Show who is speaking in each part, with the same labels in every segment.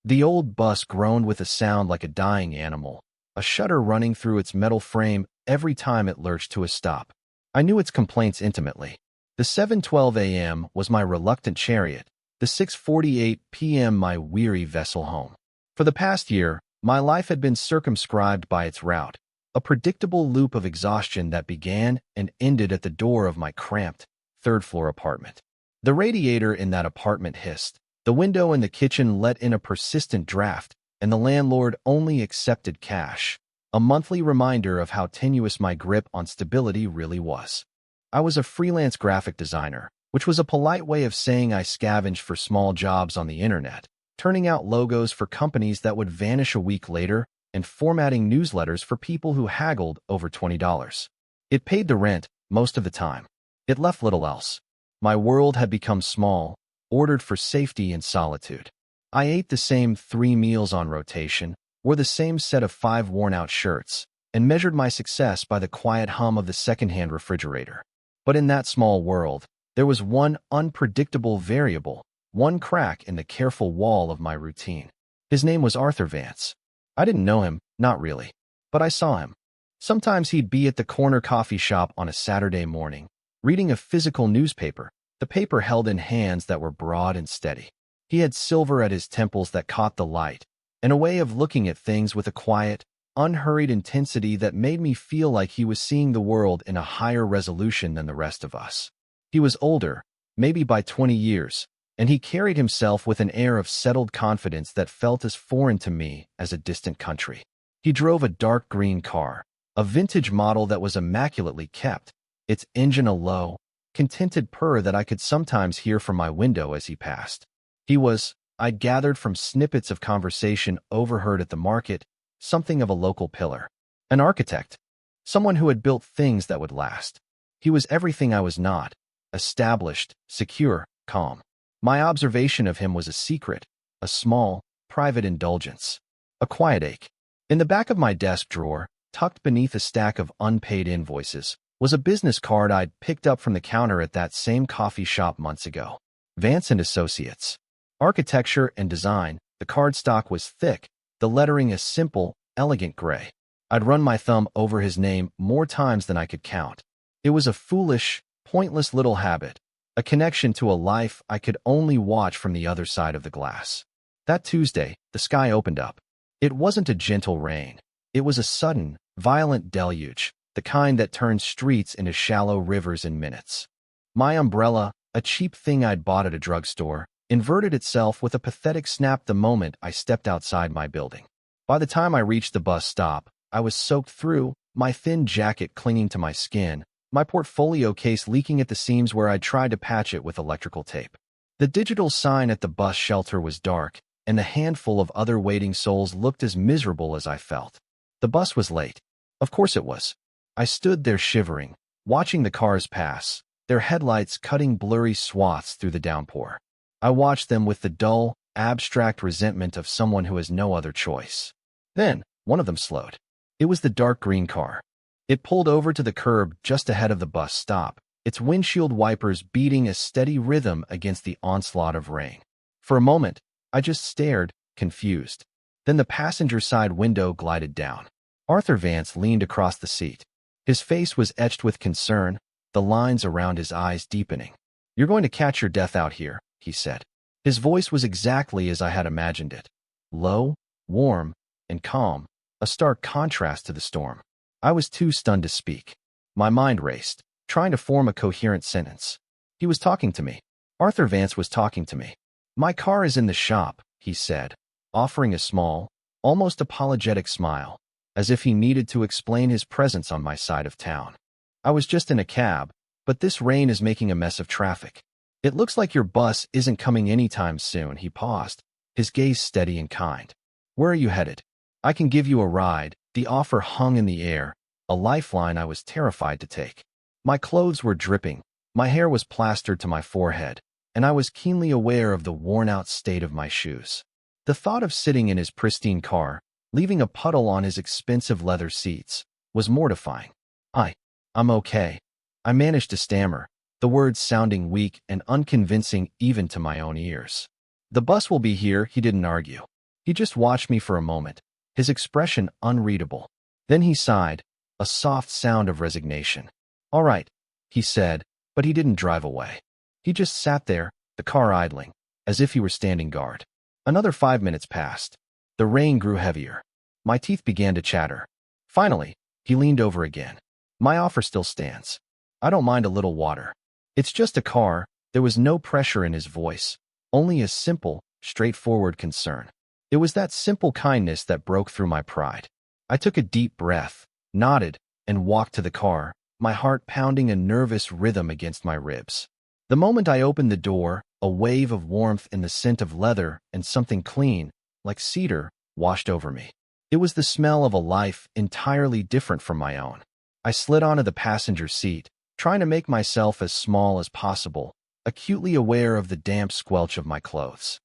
Speaker 1: The old bus groaned with a sound like a dying animal, a shudder running through its metal frame every time it lurched to a stop. I knew its complaints intimately. The 7:12 a.m. was my reluctant chariot, the 6:48 p.m. my weary vessel home. For the past year, my life had been circumscribed by its route, a predictable loop of exhaustion that began and ended at the door of my cramped, third-floor apartment. The radiator in that apartment hissed, the window in the kitchen let in a persistent draft, and the landlord only accepted cash, a monthly reminder of how tenuous my grip on stability really was. I was a freelance graphic designer, which was a polite way of saying I scavenged for small jobs on the internet, turning out logos for companies that would vanish a week later and formatting newsletters for people who haggled over $20. It paid the rent most of the time. It left little else. My world had become small, ordered for safety and solitude. I ate the same 3 meals on rotation, wore the same set of 5 worn-out shirts, and measured my success by the quiet hum of the secondhand refrigerator. But in that small world, there was one unpredictable variable, one crack in the careful wall of my routine. His name was Arthur Vance. I didn't know him, not really, but I saw him. Sometimes he'd be at the corner coffee shop on a Saturday morning, reading a physical newspaper, the paper held in hands that were broad and steady. He had silver at his temples that caught the light, and a way of looking at things with a quiet, unhurried intensity that made me feel like he was seeing the world in a higher resolution than the rest of us. He was older, maybe by 20 years, and he carried himself with an air of settled confidence that felt as foreign to me as a distant country. He drove a dark green car, a vintage model that was immaculately kept, its engine a low, contented purr that I could sometimes hear from my window as he passed. He was, I'd gathered from snippets of conversation overheard at the market, something of a local pillar. An architect. Someone who had built things that would last. He was everything I was not. Established, secure, calm. My observation of him was a secret, a small, private indulgence. A quiet ache. In the back of my desk drawer, tucked beneath a stack of unpaid invoices, was a business card I'd picked up from the counter at that same coffee shop months ago. Vance & Associates. Architecture and design, the cardstock was thick, the lettering a simple, elegant gray. I'd run my thumb over his name more times than I could count. It was a foolish, pointless little habit, a connection to a life I could only watch from the other side of the glass. That Tuesday, the sky opened up. It wasn't a gentle rain. It was a sudden, violent deluge, the kind that turns streets into shallow rivers in minutes. My umbrella, a cheap thing I'd bought at a drugstore, inverted itself with a pathetic snap the moment I stepped outside my building. By the time I reached the bus stop, I was soaked through, my thin jacket clinging to my skin, my portfolio case leaking at the seams where I'd tried to patch it with electrical tape. The digital sign at the bus shelter was dark, and the handful of other waiting souls looked as miserable as I felt. The bus was late. Of course it was. I stood there shivering, watching the cars pass, their headlights cutting blurry swaths through the downpour. I watched them with the dull, abstract resentment of someone who has no other choice. Then, one of them slowed. It was the dark green car. It pulled over to the curb just ahead of the bus stop, its windshield wipers beating a steady rhythm against the onslaught of rain. For a moment, I just stared, confused. Then the passenger side window glided down. Arthur Vance leaned across the seat. His face was etched with concern, the lines around his eyes deepening. "You're going to catch your death out here," he said. His voice was exactly as I had imagined it. Low, warm, and calm, a stark contrast to the storm. I was too stunned to speak. My mind raced, trying to form a coherent sentence. He was talking to me. Arthur Vance was talking to me. "My car is in the shop," he said, offering a small, almost apologetic smile, as if he needed to explain his presence on my side of town. "I was just in a cab, but this rain is making a mess of traffic. It looks like your bus isn't coming anytime soon." He paused, his gaze steady and kind. "Where are you headed? I can give you a ride." The offer hung in the air, a lifeline I was terrified to take. My clothes were dripping, my hair was plastered to my forehead, and I was keenly aware of the worn-out state of my shoes. The thought of sitting in his pristine car, leaving a puddle on his expensive leather seats, was mortifying. I'm okay," I managed to stammer, the words sounding weak and unconvincing even to my own ears. "The bus will be here," he didn't argue. He just watched me for a moment, his expression unreadable. Then he sighed, a soft sound of resignation. "All right," he said, but he didn't drive away. He just sat there, the car idling, as if he were standing guard. Another 5 minutes passed. The rain grew heavier. My teeth began to chatter. Finally, he leaned over again. "My offer still stands. I don't mind a little water. It's just a car." There was no pressure in his voice, only a simple, straightforward concern. It was that simple kindness that broke through my pride. I took a deep breath, nodded, and walked to the car, my heart pounding a nervous rhythm against my ribs. The moment I opened the door, a wave of warmth and the scent of leather and something clean, like cedar, washed over me. It was the smell of a life entirely different from my own. I slid onto the passenger seat, trying to make myself as small as possible, acutely aware of the damp squelch of my clothes.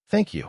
Speaker 1: "Thank you,"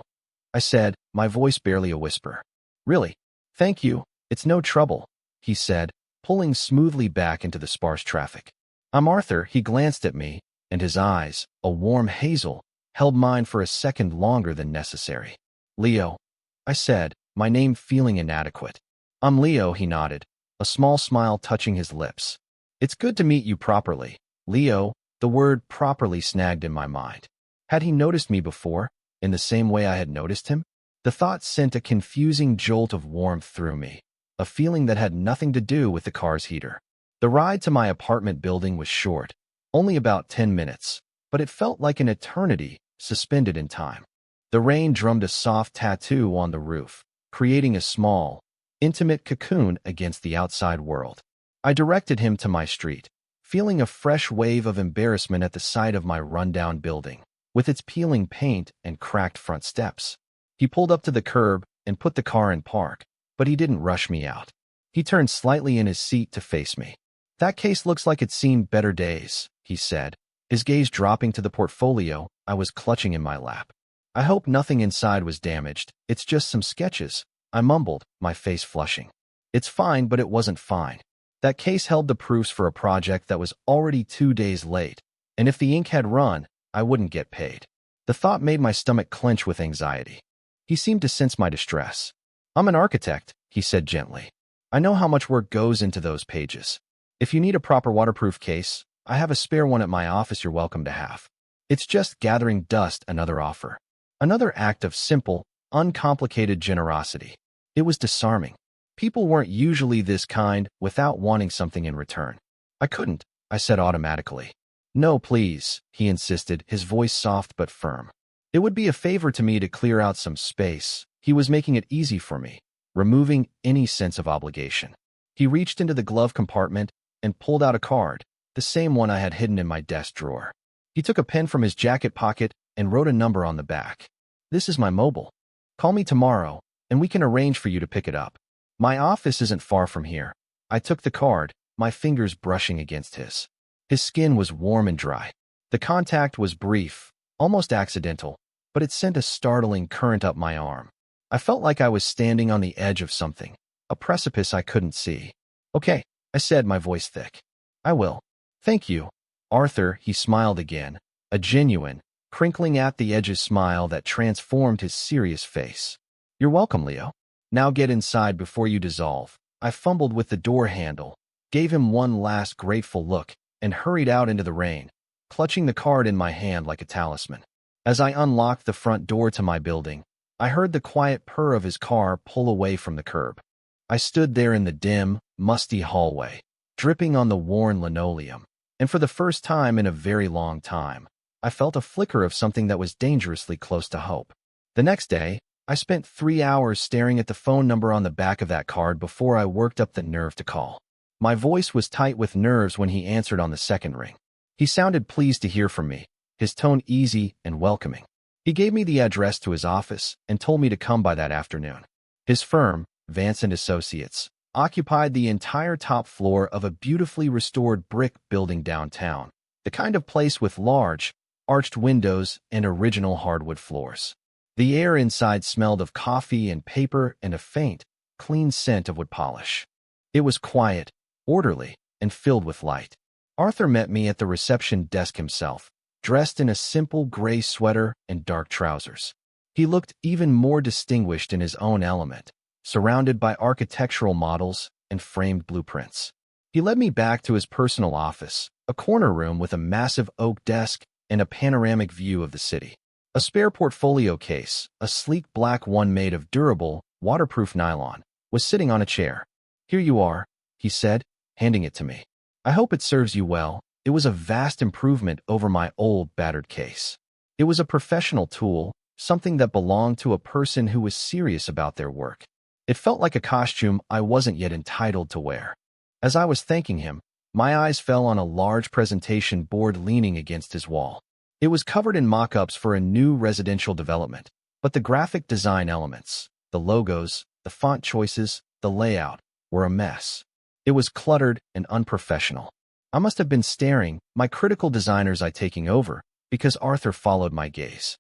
Speaker 1: I said, my voice barely a whisper. "Really, thank you, it's no trouble," he said, pulling smoothly back into the sparse traffic. "I'm Arthur." He glanced at me, and his eyes, a warm hazel, held mine for a second longer than necessary. "Leo," I said, my name feeling inadequate. "I'm Leo," he nodded, a small smile touching his lips. "It's good to meet you properly, Leo." The word properly snagged in my mind. Had he noticed me before, in the same way I had noticed him? The thought sent a confusing jolt of warmth through me, a feeling that had nothing to do with the car's heater. The ride to my apartment building was short, only about 10 minutes, but it felt like an eternity, suspended in time. The rain drummed a soft tattoo on the roof, creating a small, intimate cocoon against the outside world. I directed him to my street, feeling a fresh wave of embarrassment at the sight of my rundown building, with its peeling paint and cracked front steps. He pulled up to the curb and put the car in park, but he didn't rush me out. He turned slightly in his seat to face me. "That case looks like it's seen better days," he said, his gaze dropping to the portfolio I was clutching in my lap. "I hope nothing inside was damaged. It's just some sketches," I mumbled, my face flushing. "It's fine, but it wasn't fine. That case held the proofs for a project that was already 2 days late, and if the ink had run, I wouldn't get paid." The thought made my stomach clench with anxiety. He seemed to sense my distress. "I'm an architect," he said gently. "I know how much work goes into those pages. If you need a proper waterproof case, I have a spare one at my office you're welcome to have. It's just gathering dust." Another offer. Another act of simple, uncomplicated generosity. It was disarming. People weren't usually this kind without wanting something in return. "I couldn't," I said automatically. "No, please," he insisted, his voice soft but firm. "It would be a favor to me to clear out some space." He was making it easy for me, removing any sense of obligation. He reached into the glove compartment and pulled out a card, the same one I had hidden in my desk drawer. He took a pen from his jacket pocket and wrote a number on the back. "This is my mobile. Call me tomorrow, and we can arrange for you to pick it up. My office isn't far from here." I took the card, my fingers brushing against his. His skin was warm and dry. The contact was brief, almost accidental, but it sent a startling current up my arm. I felt like I was standing on the edge of something, a precipice I couldn't see. "Okay," I said, my voice thick. "I will. Thank you, Arthur." He smiled again, a genuine, crinkling at the edges smile that transformed his serious face. "You're welcome, Leo. Now get inside before you dissolve." I fumbled with the door handle, gave him one last grateful look, and hurried out into the rain, clutching the card in my hand like a talisman. As I unlocked the front door to my building, I heard the quiet purr of his car pull away from the curb. I stood there in the dim, musty hallway, dripping on the worn linoleum, and for the first time in a very long time, I felt a flicker of something that was dangerously close to hope. The next day, I spent 3 hours staring at the phone number on the back of that card before I worked up the nerve to call. My voice was tight with nerves when he answered on the second ring. He sounded pleased to hear from me, his tone easy and welcoming. He gave me the address to his office and told me to come by that afternoon. His firm, Vance & Associates, occupied the entire top floor of a beautifully restored brick building downtown, the kind of place with large, arched windows and original hardwood floors. The air inside smelled of coffee and paper and a faint, clean scent of wood polish. It was quiet, orderly, and filled with light. Arthur met me at the reception desk himself, dressed in a simple gray sweater and dark trousers. He looked even more distinguished in his own element, surrounded by architectural models and framed blueprints. He led me back to his personal office, a corner room with a massive oak desk and a panoramic view of the city. A spare portfolio case, a sleek black one made of durable, waterproof nylon, was sitting on a chair. "Here you are," he said, handing it to me. "I hope it serves you well." It was a vast improvement over my old, battered case. It was a professional tool, something that belonged to a person who was serious about their work. It felt like a costume I wasn't yet entitled to wear. As I was thanking him, my eyes fell on a large presentation board leaning against his wall. It was covered in mock-ups for a new residential development, but the graphic design elements, the logos, the font choices, the layout, were a mess. It was cluttered and unprofessional. I must have been staring, my critical designer's eye taking over, because Arthur followed my gaze.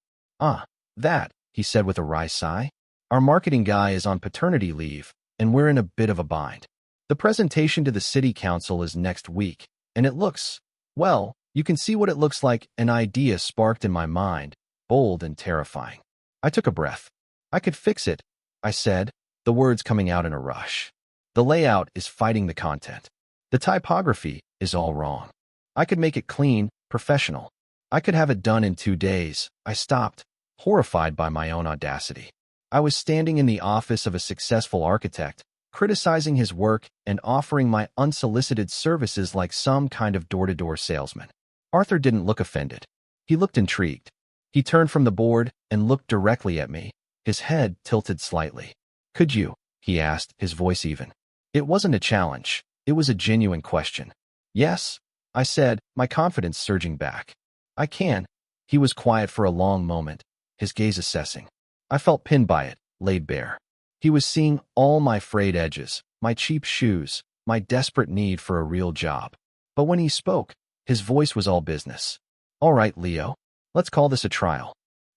Speaker 1: That," he said with a wry sigh. "Our marketing guy is on paternity leave, and we're in a bit of a bind. The presentation to the city council is next week, and it looks, well, you can see what it looks like." An idea sparked in my mind, bold and terrifying. I took a breath. "I could fix it," I said, the words coming out in a rush. "The layout is fighting the content. The typography is all wrong. I could make it clean, professional. I could have it done in 2 days." I stopped, horrified by my own audacity. I was standing in the office of a successful architect, criticizing his work and offering my unsolicited services like some kind of door-to-door salesman. Arthur didn't look offended. He looked intrigued. He turned from the board and looked directly at me, his head tilted slightly. "Could you?" he asked, his voice even. It wasn't a challenge. It was a genuine question. "Yes," I said, my confidence surging back. "I can." He was quiet for a long moment, his gaze assessing. I felt pinned by it, laid bare. He was seeing all my frayed edges, my cheap shoes, my desperate need for a real job. But when he spoke, his voice was all business. "All right, Leo, let's call this a trial.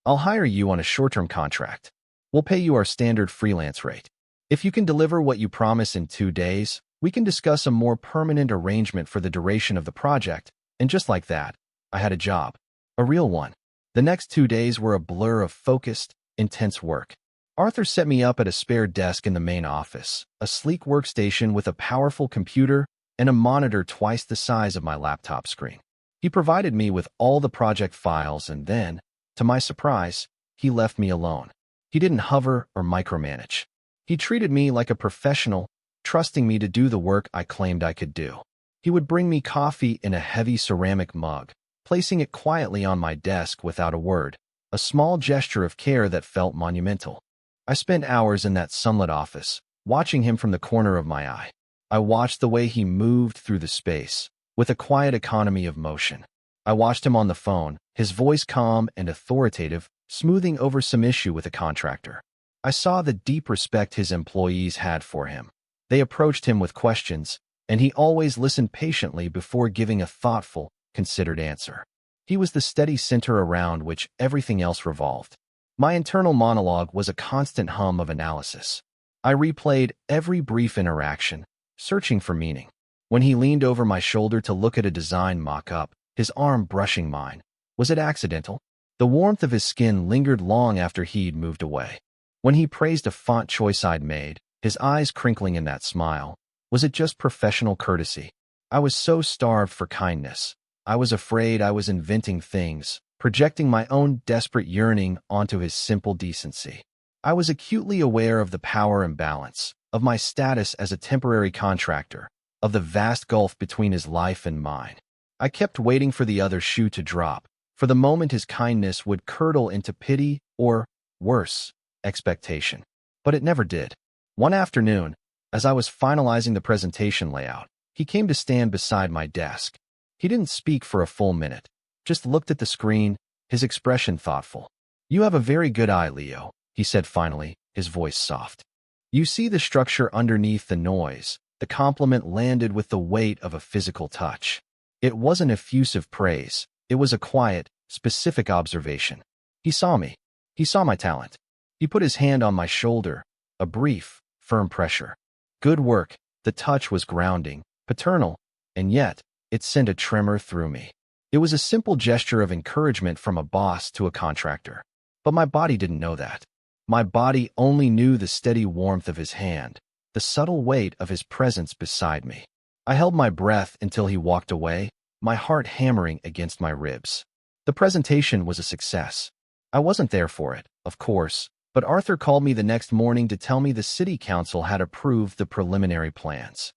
Speaker 1: I'll hire you on a short-term contract. We'll pay you our standard freelance rate. If you can deliver what you promise in 2 days, we can discuss a more permanent arrangement for the duration of the project." And just like that, I had a job. A real one. The next 2 days were a blur of focused, intense work. Arthur set me up at a spare desk in the main office, a sleek workstation with a powerful computer and a monitor twice the size of my laptop screen. He provided me with all the project files and then, to my surprise, he left me alone. He didn't hover or micromanage. He treated me like a professional, trusting me to do the work I claimed I could do. He would bring me coffee in a heavy ceramic mug, placing it quietly on my desk without a word, a small gesture of care that felt monumental. I spent hours in that sunlit office, watching him from the corner of my eye. I watched the way he moved through the space, with a quiet economy of motion. I watched him on the phone, his voice calm and authoritative, smoothing over some issue with a contractor. I saw the deep respect his employees had for him. They approached him with questions, and he always listened patiently before giving a thoughtful, considered answer. He was the steady center around which everything else revolved. My internal monologue was a constant hum of analysis. I replayed every brief interaction, searching for meaning. When he leaned over my shoulder to look at a design mock-up, his arm brushing mine, was it accidental? The warmth of his skin lingered long after he'd moved away. When he praised a font choice I'd made, his eyes crinkling in that smile, was it just professional courtesy? I was so starved for kindness. I was afraid I was inventing things, projecting my own desperate yearning onto his simple decency. I was acutely aware of the power imbalance, of my status as a temporary contractor, of the vast gulf between his life and mine. I kept waiting for the other shoe to drop, for the moment his kindness would curdle into pity or, worse, expectation. But it never did. One afternoon, as I was finalizing the presentation layout, he came to stand beside my desk. He didn't speak for a full minute, just looked at the screen, his expression thoughtful. "You have a very good eye, Leo," he said finally, his voice soft. "You see the structure underneath the noise." The compliment landed with the weight of a physical touch. It wasn't effusive praise. It was a quiet, specific observation. He saw me. He saw my talent. He put his hand on my shoulder, a brief, firm pressure. "Good work." The touch was grounding, paternal, and yet, it sent a tremor through me. It was a simple gesture of encouragement from a boss to a contractor. But my body didn't know that. My body only knew the steady warmth of his hand, the subtle weight of his presence beside me. I held my breath until he walked away, my heart hammering against my ribs. The presentation was a success. I wasn't there for it, of course, but Arthur called me the next morning to tell me the city council had approved the preliminary plans.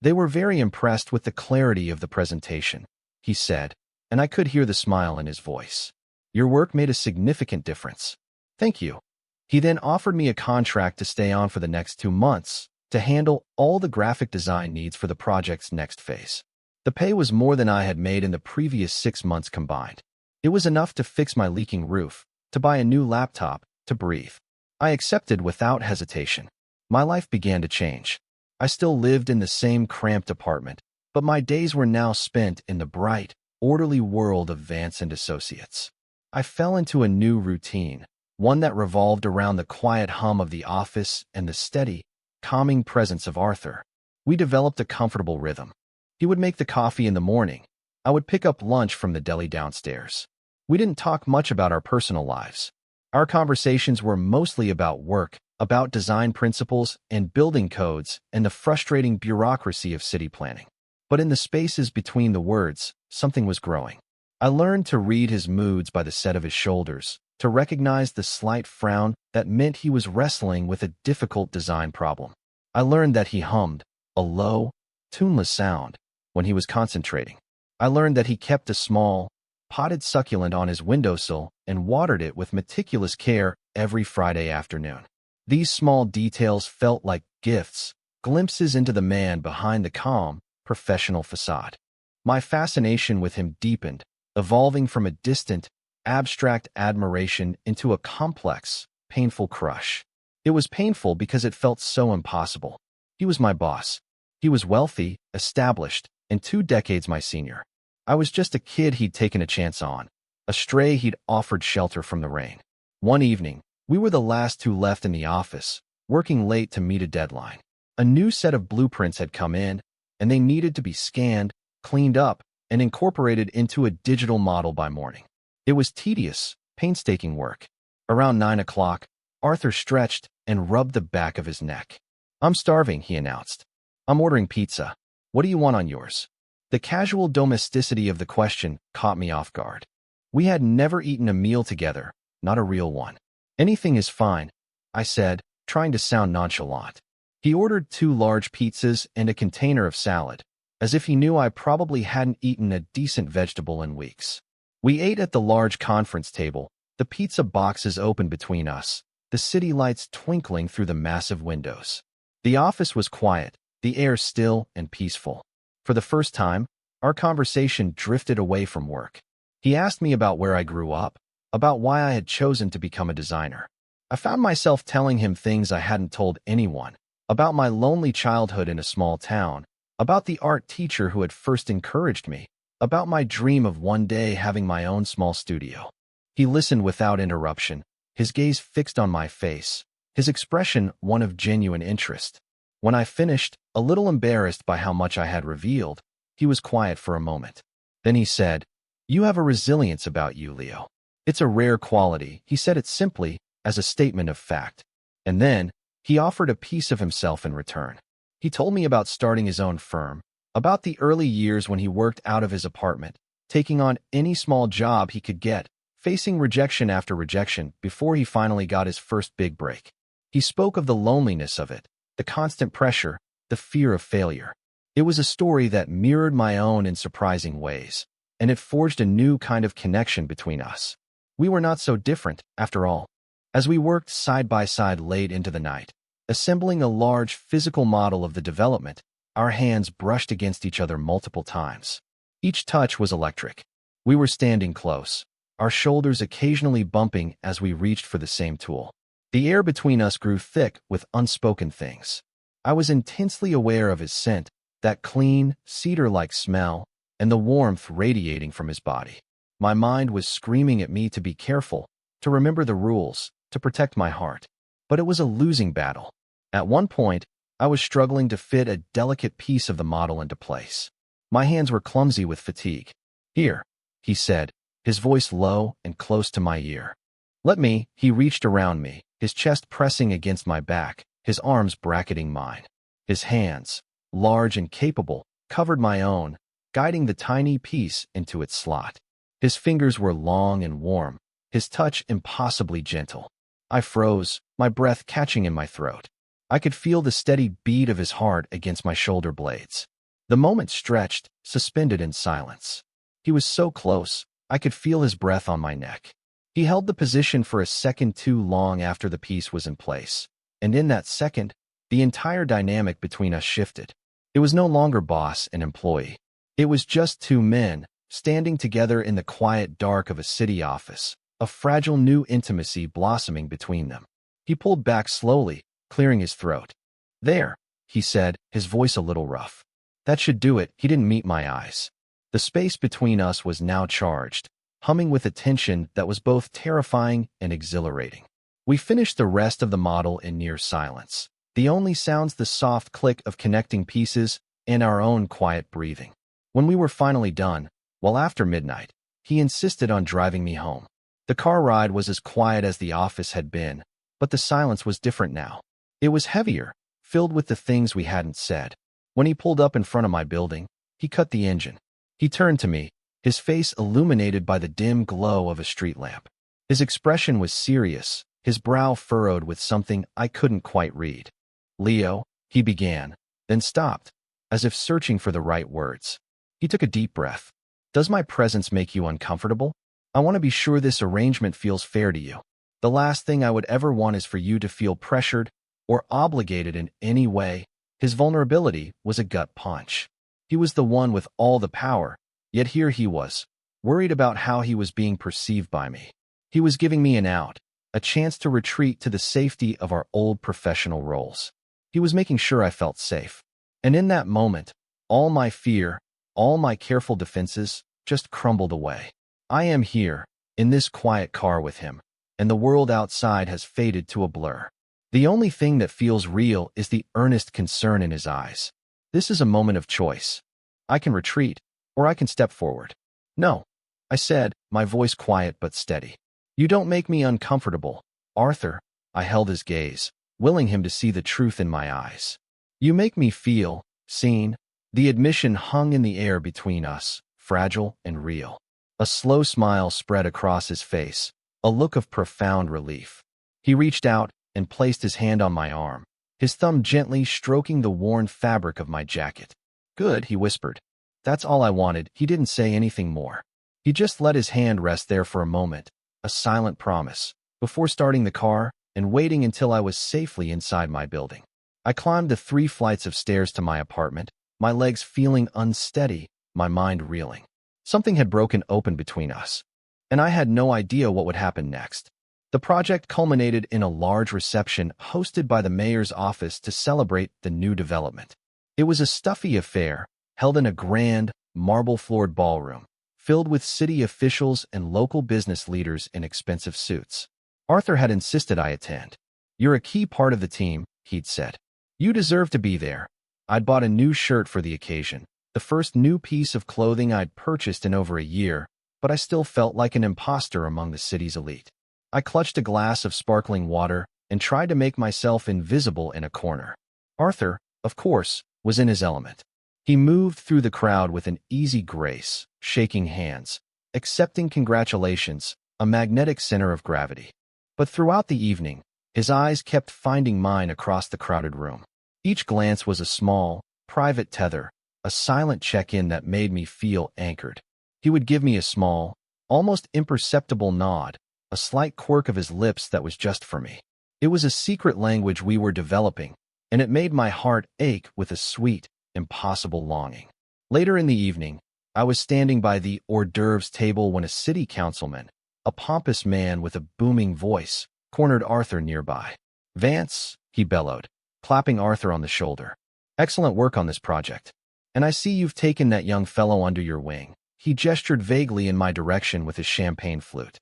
Speaker 1: They were very impressed with the clarity of the presentation, he said, and I could hear the smile in his voice. Your work made a significant difference. Thank you. He then offered me a contract to stay on for the next 2 months, to handle all the graphic design needs for the project's next phase. The pay was more than I had made in the previous 6 months combined. It was enough to fix my leaking roof, to buy a new laptop, to breathe. I accepted without hesitation. My life began to change. I still lived in the same cramped apartment, but my days were now spent in the bright, orderly world of Vance and Associates. I fell into a new routine, one that revolved around the quiet hum of the office and the steady, calming presence of Arthur. We developed a comfortable rhythm. He would make the coffee in the morning. I would pick up lunch from the deli downstairs. We didn't talk much about our personal lives. Our conversations were mostly about work, about design principles and building codes and the frustrating bureaucracy of city planning. But in the spaces between the words, something was growing. I learned to read his moods by the set of his shoulders, to recognize the slight frown that meant he was wrestling with a difficult design problem. I learned that he hummed, a low, tuneless sound, when he was concentrating. I learned that he kept a small, potted succulent on his windowsill and watered it with meticulous care every Friday afternoon. These small details felt like gifts, glimpses into the man behind the calm, professional facade. My fascination with him deepened, evolving from a distant, abstract admiration into a complex, painful crush. It was painful because it felt so impossible. He was my boss. He was wealthy, established, and 2 decades my senior. I was just a kid he'd taken a chance on, a stray he'd offered shelter from the rain. One evening, we were the last 2 left in the office, working late to meet a deadline. A new set of blueprints had come in, and they needed to be scanned, cleaned up, and incorporated into a digital model by morning. It was tedious, painstaking work. Around 9 o'clock, Arthur stretched and rubbed the back of his neck. I'm starving, he announced. I'm ordering pizza. What do you want on yours? The casual domesticity of the question caught me off guard. We had never eaten a meal together, not a real one. Anything is fine, I said, trying to sound nonchalant. He ordered 2 large pizzas and a container of salad, as if he knew I probably hadn't eaten a decent vegetable in weeks. We ate at the large conference table, the pizza boxes open between us, the city lights twinkling through the massive windows. The office was quiet, the air still and peaceful. For the first time, our conversation drifted away from work. He asked me about where I grew up, about why I had chosen to become a designer. I found myself telling him things I hadn't told anyone, about my lonely childhood in a small town, about the art teacher who had first encouraged me, about my dream of one day having my own small studio. He listened without interruption, his gaze fixed on my face, his expression one of genuine interest. When I finished, a little embarrassed by how much I had revealed, he was quiet for a moment. Then he said, "You have a resilience about you, Leo. It's a rare quality." He said it simply, as a statement of fact. And then, he offered a piece of himself in return. He told me about starting his own firm, about the early years when he worked out of his apartment, taking on any small job he could get, facing rejection after rejection before he finally got his first big break. He spoke of the loneliness of it, the constant pressure, the fear of failure. It was a story that mirrored my own in surprising ways, and it forged a new kind of connection between us. We were not so different, after all. As we worked side by side late into the night, assembling a large physical model of the development, our hands brushed against each other multiple times. Each touch was electric. We were standing close, our shoulders occasionally bumping as we reached for the same tool. The air between us grew thick with unspoken things. I was intensely aware of his scent, that clean, cedar-like smell, and the warmth radiating from his body. My mind was screaming at me to be careful, to remember the rules, to protect my heart. But it was a losing battle. At one point, I was struggling to fit a delicate piece of the model into place. My hands were clumsy with fatigue. "Here," he said, his voice low and close to my ear. Let me. He reached around me, his chest pressing against my back, his arms bracketing mine. His hands, large and capable, covered my own, guiding the tiny piece into its slot. His fingers were long and warm, his touch impossibly gentle. I froze, my breath catching in my throat. I could feel the steady beat of his heart against my shoulder blades. The moment stretched, suspended in silence. He was so close, I could feel his breath on my neck. He held the position for a second too long after the piece was in place, and in that second, the entire dynamic between us shifted. It was no longer boss and employee. It was just two men, standing together in the quiet dark of a city office, a fragile new intimacy blossoming between them. He pulled back slowly, clearing his throat. "There," he said, his voice a little rough. "That should do it." He didn't meet my eyes. The space between us was now charged, humming with a tension that was both terrifying and exhilarating. We finished the rest of the model in near silence. The only sounds the soft click of connecting pieces and our own quiet breathing. When we were finally done, well after midnight, he insisted on driving me home. The car ride was as quiet as the office had been, but the silence was different now. It was heavier, filled with the things we hadn't said. When he pulled up in front of my building, he cut the engine. He turned to me, his face illuminated by the dim glow of a street lamp. His expression was serious, his brow furrowed with something I couldn't quite read. "Leo," he began, then stopped, as if searching for the right words. He took a deep breath. "Does my presence make you uncomfortable? I want to be sure this arrangement feels fair to you. The last thing I would ever want is for you to feel pressured or obligated in any way." His vulnerability was a gut punch. He was the one with all the power, yet here he was, worried about how he was being perceived by me. He was giving me an out, a chance to retreat to the safety of our old professional roles. He was making sure I felt safe. And in that moment, all my fear, all my careful defenses, just crumbled away. I am here, in this quiet car with him, and the world outside has faded to a blur. The only thing that feels real is the earnest concern in his eyes. This is a moment of choice. I can retreat, or I can step forward. "No," I said, my voice quiet but steady. "You don't make me uncomfortable, Arthur." I held his gaze, willing him to see the truth in my eyes. "You make me feel seen." The admission hung in the air between us, fragile and real. A slow smile spread across his face, a look of profound relief. He reached out and placed his hand on my arm, his thumb gently stroking the worn fabric of my jacket. "Good," he whispered. "That's all I wanted." He didn't say anything more. He just let his hand rest there for a moment, a silent promise, before starting the car and waiting until I was safely inside my building. I climbed the 3 flights of stairs to my apartment, my legs feeling unsteady, my mind reeling. Something had broken open between us, and I had no idea what would happen next. The project culminated in a large reception hosted by the mayor's office to celebrate the new development. It was a stuffy affair, held in a grand, marble-floored ballroom, filled with city officials and local business leaders in expensive suits. Arthur had insisted I attend. "You're a key part of the team," he'd said. "You deserve to be there." I'd bought a new shirt for the occasion, the first new piece of clothing I'd purchased in over a year, but I still felt like an imposter among the city's elite. I clutched a glass of sparkling water and tried to make myself invisible in a corner. Arthur, of course, was in his element. He moved through the crowd with an easy grace, shaking hands, accepting congratulations, a magnetic center of gravity. But throughout the evening, his eyes kept finding mine across the crowded room. Each glance was a small, private tether, a silent check-in that made me feel anchored. He would give me a small, almost imperceptible nod, a slight quirk of his lips that was just for me. It was a secret language we were developing, and it made my heart ache with a sweet, impossible longing. Later in the evening, I was standing by the hors d'oeuvres table when a city councilman, a pompous man with a booming voice, cornered Arthur nearby. "Vance," he bellowed, clapping Arthur on the shoulder. "Excellent work on this project. And I see you've taken that young fellow under your wing." He gestured vaguely in my direction with his champagne flute.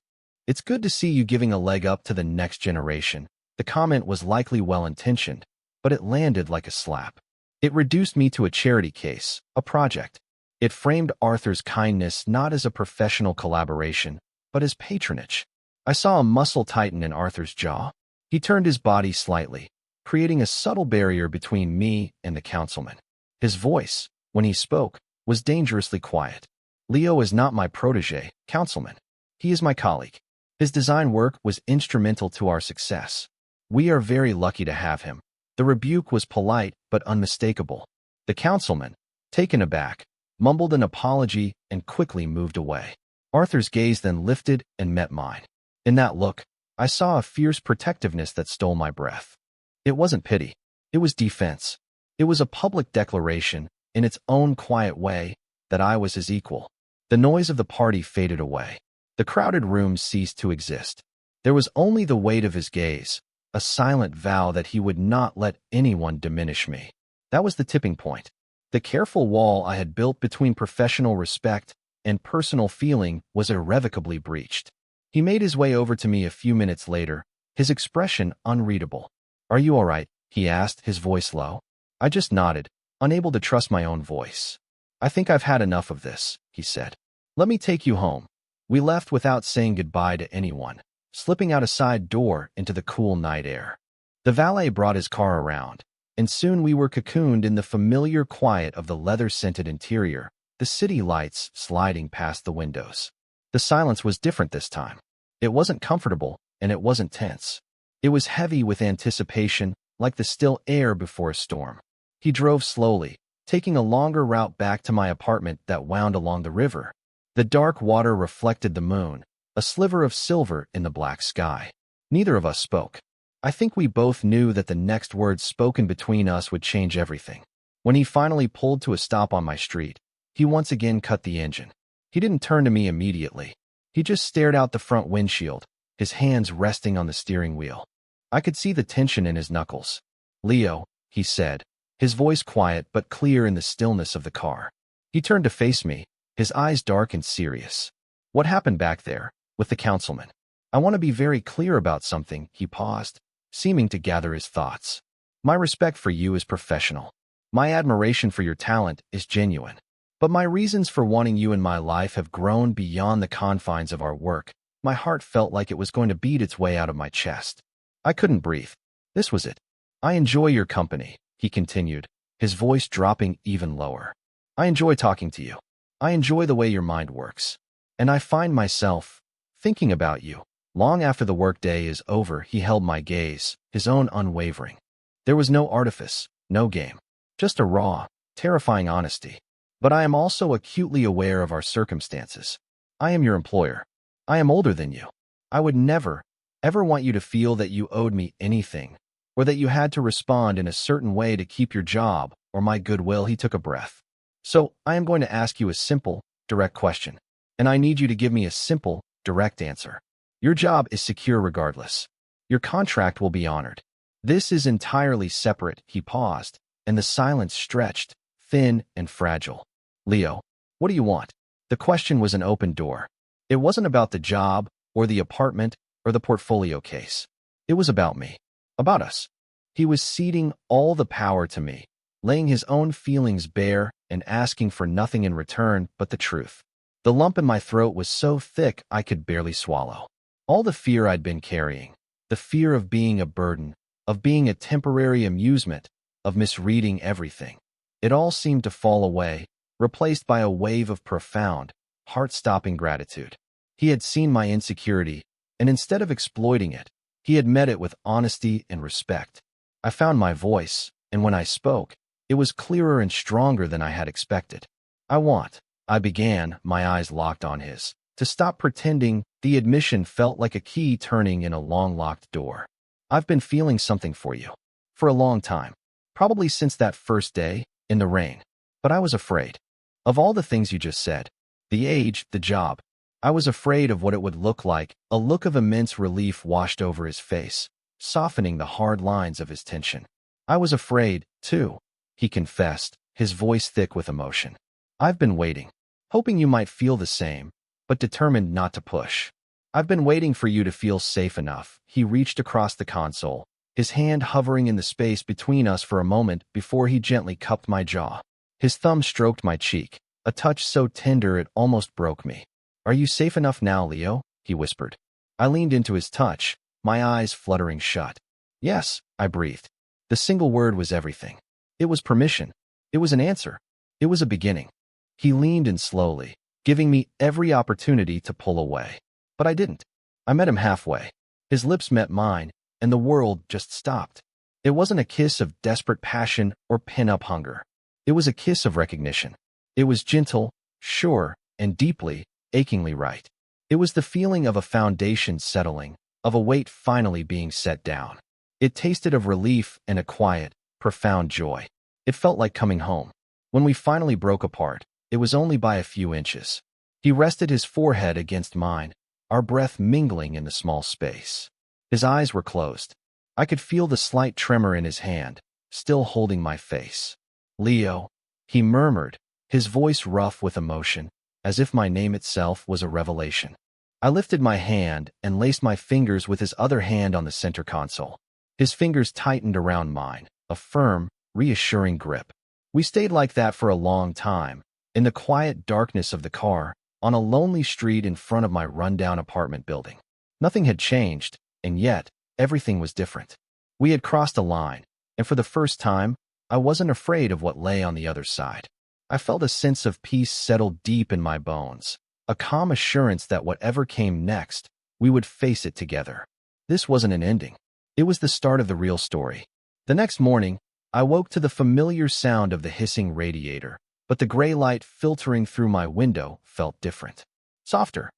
Speaker 1: "It's good to see you giving a leg up to the next generation." The comment was likely well-intentioned, but it landed like a slap. It reduced me to a charity case, a project. It framed Arthur's kindness not as a professional collaboration, but as patronage. I saw a muscle tighten in Arthur's jaw. He turned his body slightly, creating a subtle barrier between me and the councilman. His voice, when he spoke, was dangerously quiet. Leo is not my protege, councilman. He is my colleague. His design work was instrumental to our success. We are very lucky to have him. The rebuke was polite but unmistakable. The councilman, taken aback, mumbled an apology and quickly moved away. Arthur's gaze then lifted and met mine. In that look, I saw a fierce protectiveness that stole my breath. It wasn't pity. It was defense. It was a public declaration, in its own quiet way, that I was his equal. The noise of the party faded away. The crowded room ceased to exist. There was only the weight of his gaze, a silent vow that he would not let anyone diminish me. That was the tipping point. The careful wall I had built between professional respect and personal feeling was irrevocably breached. He made his way over to me a few minutes later, his expression unreadable. "Are you all right?" he asked, his voice low. I just nodded, unable to trust my own voice. "I think I've had enough of this," he said. "Let me take you home." We left without saying goodbye to anyone, slipping out a side door into the cool night air. The valet brought his car around, and soon we were cocooned in the familiar quiet of the leather-scented interior, the city lights sliding past the windows. The silence was different this time. It wasn't comfortable, and it wasn't tense. It was heavy with anticipation, like the still air before a storm. He drove slowly, taking a longer route back to my apartment that wound along the river. The dark water reflected the moon, a sliver of silver in the black sky. Neither of us spoke. I think we both knew that the next words spoken between us would change everything. When he finally pulled to a stop on my street, he once again cut the engine. He didn't turn to me immediately. He just stared out the front windshield, his hands resting on the steering wheel. I could see the tension in his knuckles. "Leo," he said, his voice quiet but clear in the stillness of the car. He turned to face me, his eyes dark and serious. "What happened back there, with the councilman? I want to be very clear about something." He paused, seeming to gather his thoughts. "My respect for you is professional. My admiration for your talent is genuine. But my reasons for wanting you in my life have grown beyond the confines of our work." My heart felt like it was going to beat its way out of my chest. I couldn't breathe. This was it. "I enjoy your company," he continued, his voice dropping even lower. "I enjoy talking to you. I enjoy the way your mind works. And I find myself thinking about you." Long after the workday is over, he held my gaze, his own unwavering. There was no artifice, no game, just a raw, terrifying honesty. "But I am also acutely aware of our circumstances. I am your employer. I am older than you. I would never, ever want you to feel that you owed me anything, or that you had to respond in a certain way to keep your job or my goodwill." He took a breath. "So I am going to ask you a simple, direct question, and I need you to give me a simple, direct answer. Your job is secure regardless. Your contract will be honored. This is entirely separate." He paused, and the silence stretched, thin and fragile. "Leo, what do you want?" The question was an open door. It wasn't about the job, or the apartment, or the portfolio case. It was about me. About us. He was ceding all the power to me, laying his own feelings bare and asking for nothing in return but the truth. The lump in my throat was so thick I could barely swallow. All the fear I'd been carrying, the fear of being a burden, of being a temporary amusement, of misreading everything. It all seemed to fall away, replaced by a wave of profound, heart-stopping gratitude. He had seen my insecurity, and instead of exploiting it, he had met it with honesty and respect. I found my voice, and when I spoke, it was clearer and stronger than I had expected. I began, my eyes locked on his, to stop pretending." The admission felt like a key turning in a long-locked door. "I've been feeling something for you. For a long time. Probably since that first day, in the rain. But I was afraid. Of all the things you just said. The age, the job. I was afraid of what it would look like." A look of immense relief washed over his face, softening the hard lines of his tension. "I was afraid, too," he confessed, his voice thick with emotion. "I've been waiting. Hoping you might feel the same, but determined not to push. I've been waiting for you to feel safe enough." He reached across the console, his hand hovering in the space between us for a moment before he gently cupped my jaw. His thumb stroked my cheek, a touch so tender it almost broke me. "Are you safe enough now, Leo?" he whispered. I leaned into his touch, my eyes fluttering shut. Yes, I breathed. The single word was everything. It was permission. It was an answer. It was a beginning. He leaned in slowly, giving me every opportunity to pull away. But I didn't. I met him halfway. His lips met mine, and the world just stopped. It wasn't a kiss of desperate passion or pin-up hunger. It was a kiss of recognition. It was gentle, sure, and deeply, achingly right. It was the feeling of a foundation settling, of a weight finally being set down. It tasted of relief and a quiet, profound joy. It felt like coming home. When we finally broke apart, it was only by a few inches. He rested his forehead against mine, our breath mingling in the small space. His eyes were closed. I could feel the slight tremor in his hand, still holding my face. Leo, he murmured, his voice rough with emotion, as if my name itself was a revelation. I lifted my hand and laced my fingers with his other hand on the center console. His fingers tightened around mine, a firm, reassuring grip. We stayed like that for a long time, in the quiet darkness of the car, on a lonely street in front of my rundown apartment building. Nothing had changed, and yet, everything was different. We had crossed a line, and for the first time, I wasn't afraid of what lay on the other side. I felt a sense of peace settle deep in my bones, a calm assurance that whatever came next, we would face it together. This wasn't an ending. It was the start of the real story. The next morning, I woke to the familiar sound of the hissing radiator, but the gray light filtering through my window felt different. Softer.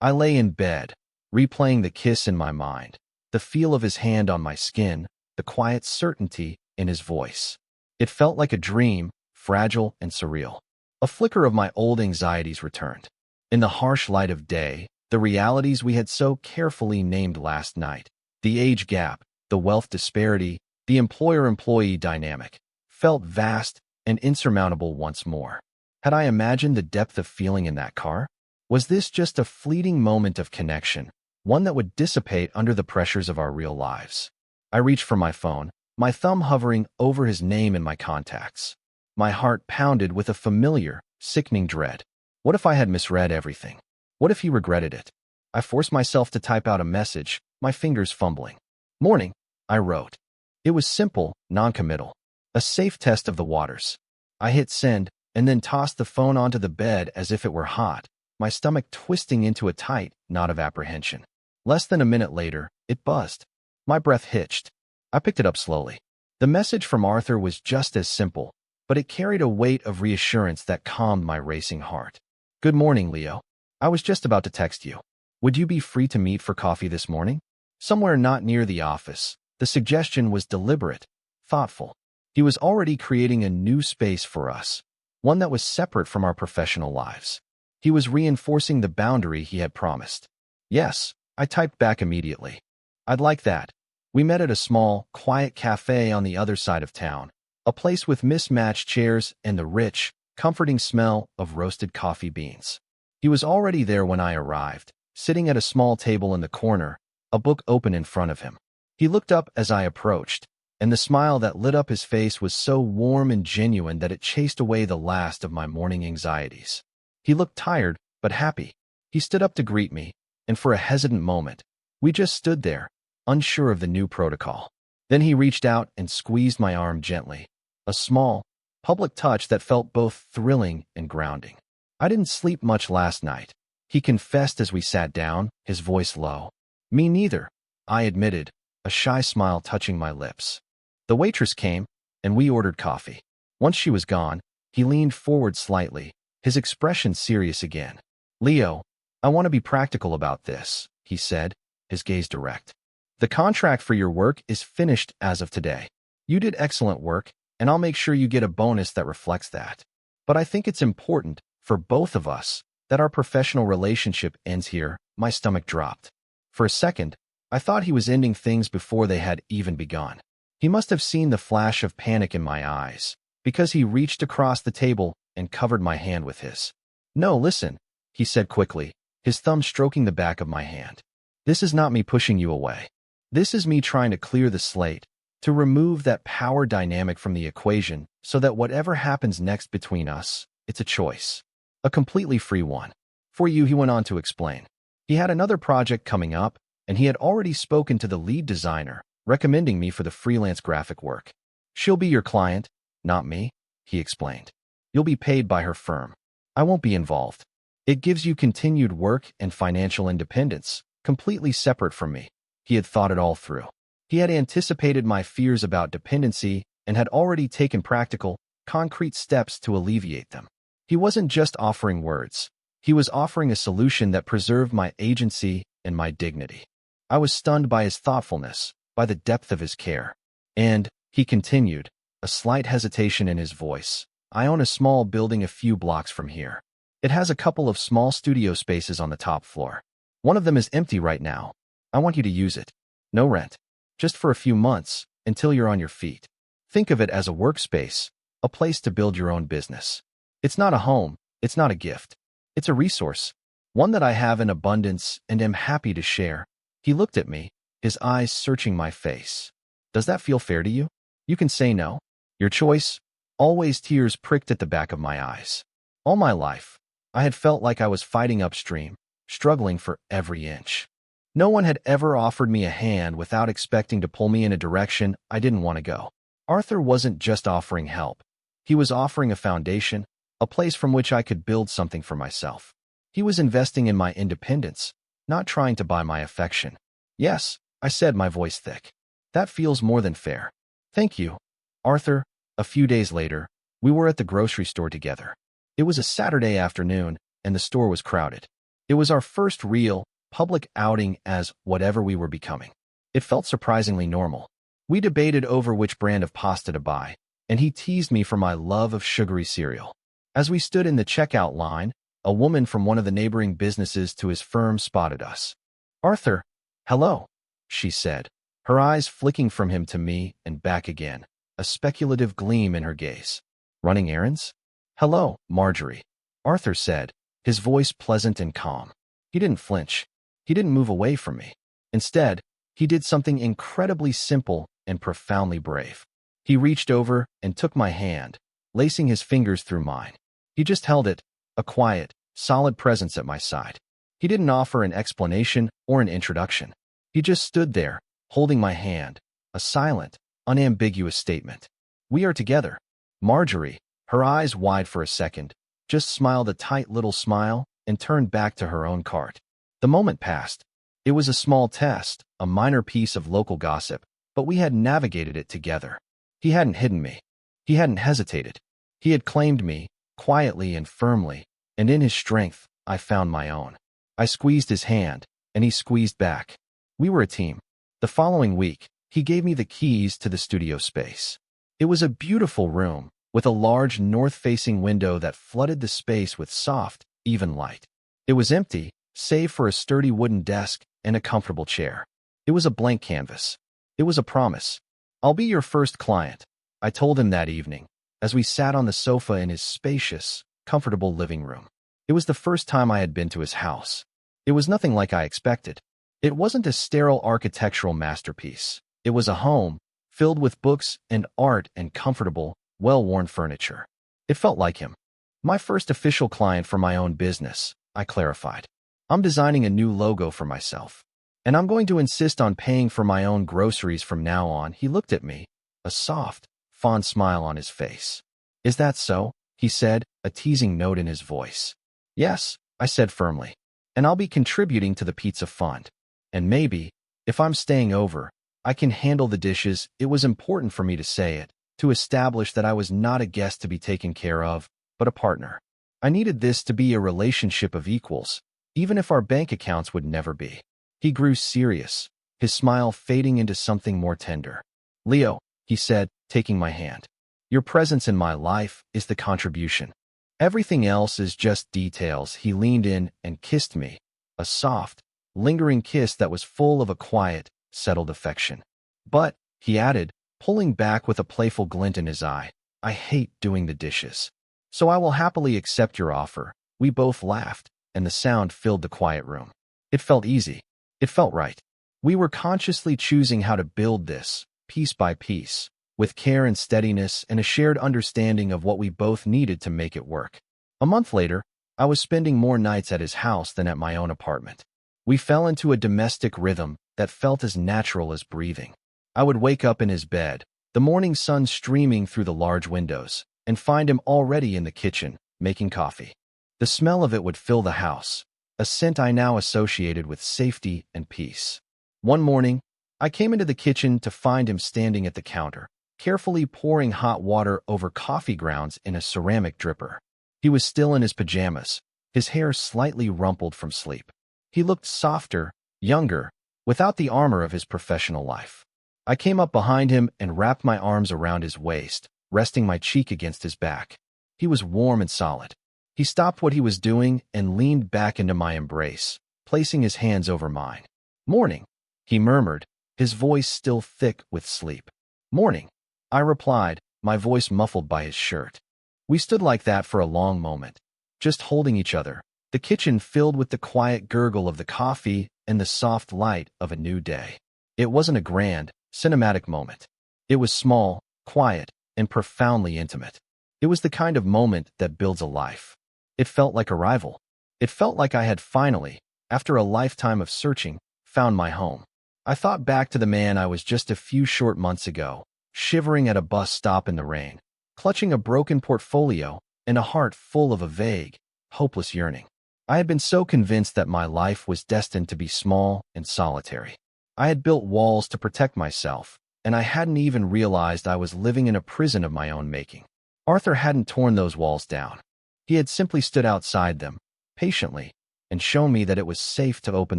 Speaker 1: I lay in bed, replaying the kiss in my mind, the feel of his hand on my skin, the quiet certainty in his voice. It felt like a dream, fragile and surreal. A flicker of my old anxieties returned. In the harsh light of day, the realities we had so carefully named last night, the age gap, the wealth disparity, the employer-employee dynamic, felt vast and insurmountable once more. Had I imagined the depth of feeling in that car? Was this just a fleeting moment of connection, one that would dissipate under the pressures of our real lives? I reached for my phone, my thumb hovering over his name in my contacts. My heart pounded with a familiar, sickening dread. What if I had misread everything? What if he regretted it? I forced myself to type out a message, my fingers fumbling. Morning, I wrote. It was simple, non-committal. A safe test of the waters. I hit send, and then tossed the phone onto the bed as if it were hot, my stomach twisting into a tight knot of apprehension. Less than a minute later, it buzzed. My breath hitched. I picked it up slowly. The message from Arthur was just as simple, but it carried a weight of reassurance that calmed my racing heart. Good morning, Leo. I was just about to text you. Would you be free to meet for coffee this morning? Somewhere not near the office. The suggestion was deliberate, thoughtful. He was already creating a new space for us, one that was separate from our professional lives. He was reinforcing the boundary he had promised. Yes, I typed back immediately. I'd like that. We met at a small, quiet cafe on the other side of town, a place with mismatched chairs and the rich, comforting smell of roasted coffee beans. He was already there when I arrived, sitting at a small table in the corner, a book open in front of him. He looked up as I approached, and the smile that lit up his face was so warm and genuine that it chased away the last of my morning anxieties. He looked tired, but happy. He stood up to greet me, and for a hesitant moment, we just stood there, unsure of the new protocol. Then he reached out and squeezed my arm gently, a small, public touch that felt both thrilling and grounding. I didn't sleep much last night, he confessed as we sat down, his voice low. Me neither, I admitted, a shy smile touching my lips. The waitress came, and we ordered coffee. Once she was gone, he leaned forward slightly, his expression serious again. Leo, I want to be practical about this, he said, his gaze direct. The contract for your work is finished as of today. You did excellent work, and I'll make sure you get a bonus that reflects that. But I think it's important, for both of us, that our professional relationship ends here. My stomach dropped. For a second, I thought he was ending things before they had even begun. He must have seen the flash of panic in my eyes, because he reached across the table and covered my hand with his. No, listen, he said quickly, his thumb stroking the back of my hand. This is not me pushing you away. This is me trying to clear the slate, to remove that power dynamic from the equation so that whatever happens next between us, it's a choice. A completely free one. For you, he went on to explain. He had another project coming up, and he had already spoken to the lead designer, recommending me for the freelance graphic work. "She'll be your client, not me," he explained. "You'll be paid by her firm. I won't be involved. It gives you continued work and financial independence, completely separate from me." He had thought it all through. He had anticipated my fears about dependency and had already taken practical, concrete steps to alleviate them. He wasn't just offering words. He was offering a solution that preserved my agency and my dignity. I was stunned by his thoughtfulness, by the depth of his care. "And," he continued, a slight hesitation in his voice, "I own a small building a few blocks from here. It has a couple of small studio spaces on the top floor. One of them is empty right now. I want you to use it. No rent. Just for a few months, until you're on your feet. Think of it as a workspace, a place to build your own business. It's not a home, it's not a gift. It's a resource, one that I have in abundance and am happy to share." He looked at me, his eyes searching my face. "Does that feel fair to you? You can say no. Your choice." Always tears pricked at the back of my eyes. All my life, I had felt like I was fighting upstream, struggling for every inch. No one had ever offered me a hand without expecting to pull me in a direction I didn't want to go. Arthur wasn't just offering help. He was offering a foundation, a place from which I could build something for myself. He was investing in my independence, not trying to buy my affection. "Yes," I said, my voice thick. "That feels more than fair. Thank you, Arthur." A few days later, we were at the grocery store together. It was a Saturday afternoon, and the store was crowded. It was our first real, public outing as whatever we were becoming. It felt surprisingly normal. We debated over which brand of pasta to buy, and he teased me for my love of sugary cereal. As we stood in the checkout line, a woman from one of the neighboring businesses to his firm spotted us. "Arthur, hello," she said, her eyes flicking from him to me and back again, a speculative gleam in her gaze. "Running errands?" "Hello, Marjorie," Arthur said, his voice pleasant and calm. He didn't flinch. He didn't move away from me. Instead, he did something incredibly simple and profoundly brave. He reached over and took my hand, lacing his fingers through mine. He just held it, a quiet, solid presence at my side. He didn't offer an explanation or an introduction. He just stood there, holding my hand, a silent, unambiguous statement. "We are together." Marjorie, her eyes wide for a second, just smiled a tight little smile and turned back to her own cart. The moment passed. It was a small test, a minor piece of local gossip, but we had navigated it together. He hadn't hidden me. He hadn't hesitated. He had claimed me, quietly and firmly, and in his strength, I found my own. I squeezed his hand, and he squeezed back. We were a team. The following week, he gave me the keys to the studio space. It was a beautiful room, with a large north-facing window that flooded the space with soft, even light. It was empty, save for a sturdy wooden desk and a comfortable chair. It was a blank canvas. It was a promise. "I'll be your first client," I told him that evening, as we sat on the sofa in his spacious, comfortable living room. It was the first time I had been to his house. It was nothing like I expected. It wasn't a sterile architectural masterpiece. It was a home, filled with books and art and comfortable, well-worn furniture. It felt like him. "My first official client for my own business," I clarified. "I'm designing a new logo for myself. And I'm going to insist on paying for my own groceries from now on." He looked at me, a soft, fond smile on his face. "Is that so?" he said, a teasing note in his voice. "Yes," I said firmly. "And I'll be contributing to the pizza fund. And maybe, if I'm staying over, I can handle the dishes." It was important for me to say it, to establish that I was not a guest to be taken care of, but a partner. I needed this to be a relationship of equals, even if our bank accounts would never be. He grew serious, his smile fading into something more tender. "Leo," he said, taking my hand, "your presence in my life is the contribution. Everything else is just details." He leaned in and kissed me, a soft, lingering kiss that was full of a quiet, settled affection. "But," he added, pulling back with a playful glint in his eye, "I hate doing the dishes. So I will happily accept your offer." We both laughed, and the sound filled the quiet room. It felt easy. It felt right. We were consciously choosing how to build this, piece by piece, with care and steadiness and a shared understanding of what we both needed to make it work. A month later, I was spending more nights at his house than at my own apartment. We fell into a domestic rhythm that felt as natural as breathing. I would wake up in his bed, the morning sun streaming through the large windows, and find him already in the kitchen, making coffee. The smell of it would fill the house, a scent I now associated with safety and peace. One morning, I came into the kitchen to find him standing at the counter, carefully pouring hot water over coffee grounds in a ceramic dripper. He was still in his pajamas, his hair slightly rumpled from sleep. He looked softer, younger, without the armor of his professional life. I came up behind him and wrapped my arms around his waist, resting my cheek against his back. He was warm and solid. He stopped what he was doing and leaned back into my embrace, placing his hands over mine. "Morning," he murmured, his voice still thick with sleep. "Morning," I replied, my voice muffled by his shirt. We stood like that for a long moment, just holding each other, the kitchen filled with the quiet gurgle of the coffee and the soft light of a new day. It wasn't a grand, cinematic moment. It was small, quiet, and profoundly intimate. It was the kind of moment that builds a life. It felt like arrival. It felt like I had finally, after a lifetime of searching, found my home. I thought back to the man I was just a few short months ago, shivering at a bus stop in the rain, clutching a broken portfolio and a heart full of a vague, hopeless yearning. I had been so convinced that my life was destined to be small and solitary. I had built walls to protect myself, and I hadn't even realized I was living in a prison of my own making. Arthur hadn't torn those walls down. He had simply stood outside them, patiently, and shown me that it was safe to open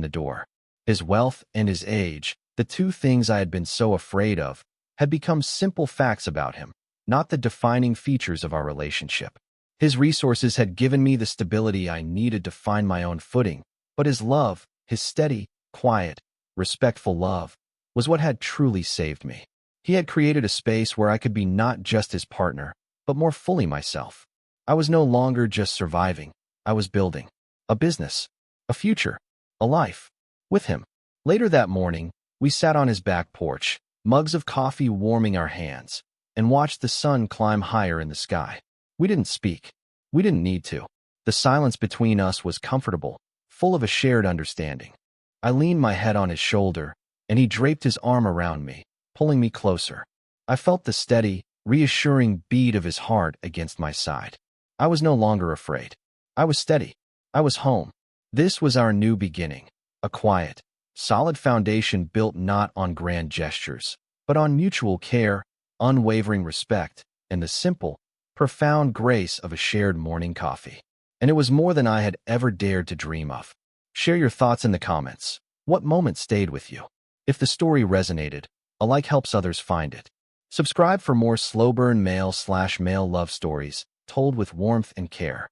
Speaker 1: the door. His wealth and his age, the two things I had been so afraid of, had become simple facts about him, not the defining features of our relationship. His resources had given me the stability I needed to find my own footing, but his love, his steady, quiet, respectful love, was what had truly saved me. He had created a space where I could be not just his partner, but more fully myself. I was no longer just surviving. I was building a business, a future, a life with him. Later that morning, we sat on his back porch, mugs of coffee warming our hands, and watched the sun climb higher in the sky. We didn't speak. We didn't need to. The silence between us was comfortable, full of a shared understanding. I leaned my head on his shoulder, and he draped his arm around me, pulling me closer. I felt the steady, reassuring beat of his heart against my side. I was no longer afraid. I was steady. I was home. This was our new beginning, a quiet, solid foundation built not on grand gestures, but on mutual care, unwavering respect, and the simple, profound grace of a shared morning coffee. And it was more than I had ever dared to dream of. Share your thoughts in the comments. What moment stayed with you? If the story resonated, a like helps others find it. Subscribe for more slow burn male/male love stories told with warmth and care.